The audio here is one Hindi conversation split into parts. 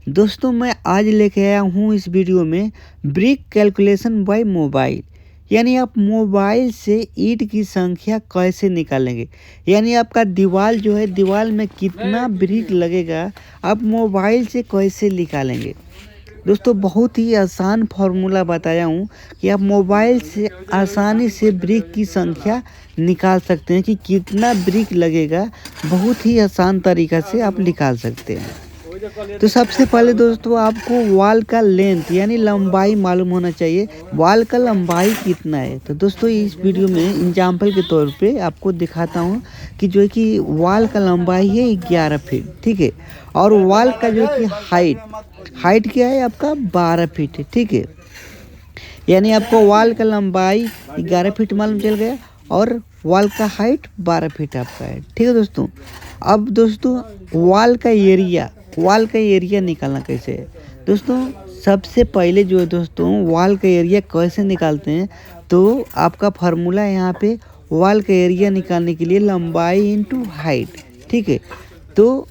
दोस्तों मैं आज लेके आया हूँ इस वीडियो में ब्रिक कैलकुलेशन बाय मोबाइल। यानी आप मोबाइल से ईंट की संख्या कैसे निकालेंगे। यानी आपका दीवार जो है, दीवार में कितना ब्रिक लगेगा आप मोबाइल से कैसे निकालेंगे। दोस्तों बहुत ही आसान फार्मूला बताया हूँ कि आप मोबाइल से आसानी से ब्रिक की संख्या निकाल सकते हैं कि कितना ब्रिक लगेगा। बहुत ही आसान तरीक़ा से आप निकाल सकते हैं। तो सबसे पहले दोस्तों आपको वॉल का लेंथ यानी लंबाई मालूम होना चाहिए। वॉल का लंबाई कितना है। तो दोस्तों इस वीडियो में एग्जांपल के तौर पे आपको दिखाता हूँ कि जो है कि वॉल का लंबाई है 11 फीट, ठीक है। और वॉल का जो है कि हाइट क्या है आपका 12 फीट है, ठीक है। यानी आपको वॉल का लंबाई 11 फीट मालूम चल गया और वॉल का हाइट 12 फीट आपका है, ठीक है दोस्तों। अब दोस्तों वॉल का एरिया निकालना कैसे है। दोस्तों सबसे पहले जो है दोस्तों वॉल का एरिया कैसे निकालते हैं, तो आपका फार्मूला है यहाँ पे वॉल का एरिया निकालने के लिए लंबाई इंटू हाइट, ठीक है। तो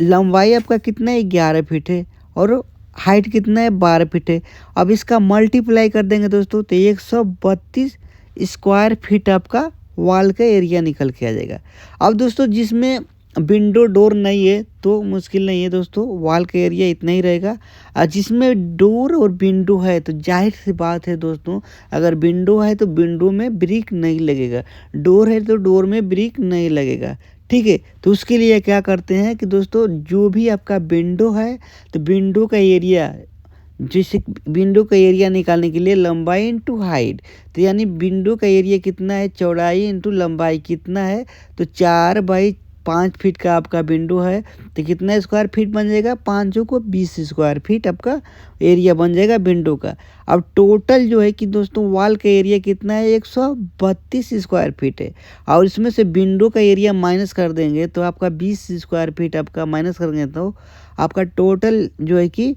लंबाई आपका कितना है 11 फीट है और हाइट कितना है 12 फीट है। अब इसका मल्टीप्लाई कर देंगे दोस्तों तो 132 स्क्वायर फीट आपका वॉल का एरिया निकल के आ जाएगा। अब दोस्तों जिसमें विंडो डोर नहीं है तो मुश्किल नहीं है दोस्तों, वॉल का एरिया इतना ही रहेगा। और जिसमें डोर और विंडो है तो जाहिर सी बात है दोस्तों, अगर विंडो है तो विंडो में ब्रिक नहीं लगेगा, डोर है तो डोर में ब्रिक नहीं लगेगा, ठीक है। तो उसके लिए क्या करते हैं कि दोस्तों जो भी आपका विंडो है तो विंडो का एरिया, जैसे विंडो का एरिया निकालने के लिए लंबाई इंटू हाइट, तो यानी विंडो का एरिया कितना है, चौड़ाई इंटू लंबाई कितना है, तो 4/5 फीट का आपका विंडो है तो कितना स्क्वायर फीट बन जाएगा, 5 को 20 स्क्वायर फीट आपका एरिया बन जाएगा विंडो का। अब टोटल जो है कि दोस्तों वॉल का एरिया कितना है 132 स्क्वायर फीट है और इसमें से विंडो का एरिया माइनस कर देंगे तो आपका 20 स्क्वायर फीट आपका माइनस करेंगे तो आपका टोटल जो है कि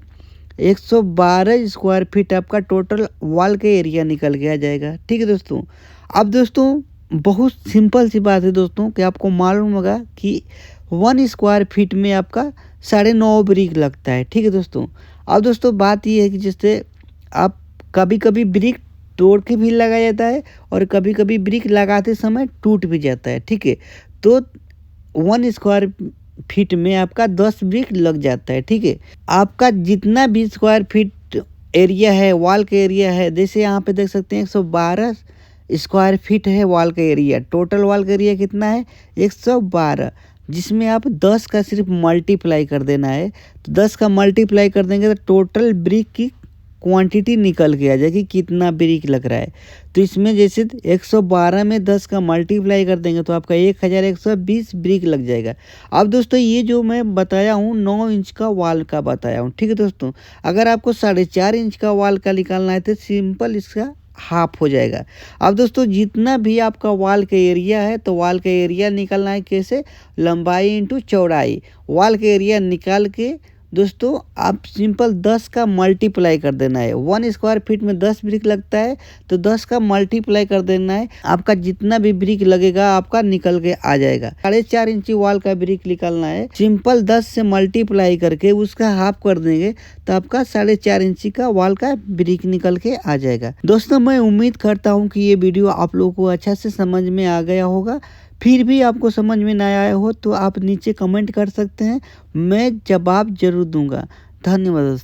112 स्क्वायर फीट आपका टोटल वॉल का एरिया निकल के आ जाएगा, ठीक है दोस्तों। अब दोस्तों बहुत सिंपल सी बात है दोस्तों कि आपको मालूम होगा कि 1 स्क्वायर फीट में आपका 9.5 ब्रिक लगता है, ठीक है दोस्तों। अब दोस्तों बात ये है कि जैसे आप कभी कभी ब्रिक तोड़ के भी लगाया जाता है और कभी कभी ब्रिक लगाते समय टूट भी जाता है, ठीक है। तो 1 स्क्वायर फीट में आपका 10 ब्रिक लग जाता है, ठीक है। आपका जितना भी स्क्वायर फीट एरिया है, वॉल का एरिया है, जैसे यहाँ पे देख सकते हैं 112 स्क्वायर फीट है वॉल का एरिया। टोटल वॉल का एरिया कितना है 112, जिसमें आप 10 का सिर्फ मल्टीप्लाई कर देना है। तो 10 का मल्टीप्लाई कर देंगे तो टोटल ब्रिक की क्वांटिटी निकल के आ जाएगी कितना ब्रिक लग रहा है। तो इसमें जैसे 112 में 10 का मल्टीप्लाई कर देंगे तो आपका 1120 ब्रिक लग जाएगा। अब दोस्तों ये जो मैं बताया हूँ 9 इंच का वॉल का बताया हूँ, ठीक है दोस्तों। अगर आपको 4.5 इंच का वॉल का निकालना है तो सिंपल इसका हाफ हो जाएगा। अब दोस्तों जितना भी आपका वॉल का एरिया है तो वॉल का एरिया निकालना है कैसे, लंबाई इंटू चौड़ाई। वॉल का एरिया निकाल के दोस्तों आप सिंपल 10 का मल्टीप्लाई कर देना है। 1 स्क्वायर फीट में 10 ब्रिक लगता है तो 10 का मल्टीप्लाई कर देना है, आपका जितना भी ब्रिक लगेगा आपका निकल के आ जाएगा। 4.5 इंची वॉल का ब्रिक निकालना है, सिंपल 10 से मल्टीप्लाई करके उसका हाफ कर देंगे तो आपका 4.5 इंची का वॉल का ब्रिक निकल के आ जाएगा। दोस्तों मैं उम्मीद करता हूँ कि ये वीडियो आप लोगों को अच्छा से समझ में आ गया होगा। फिर भी आपको समझ में ना आया हो तो आप नीचे कमेंट कर सकते हैं, मैं जवाब जरूर दूंगा। धन्यवाद दोस्तों।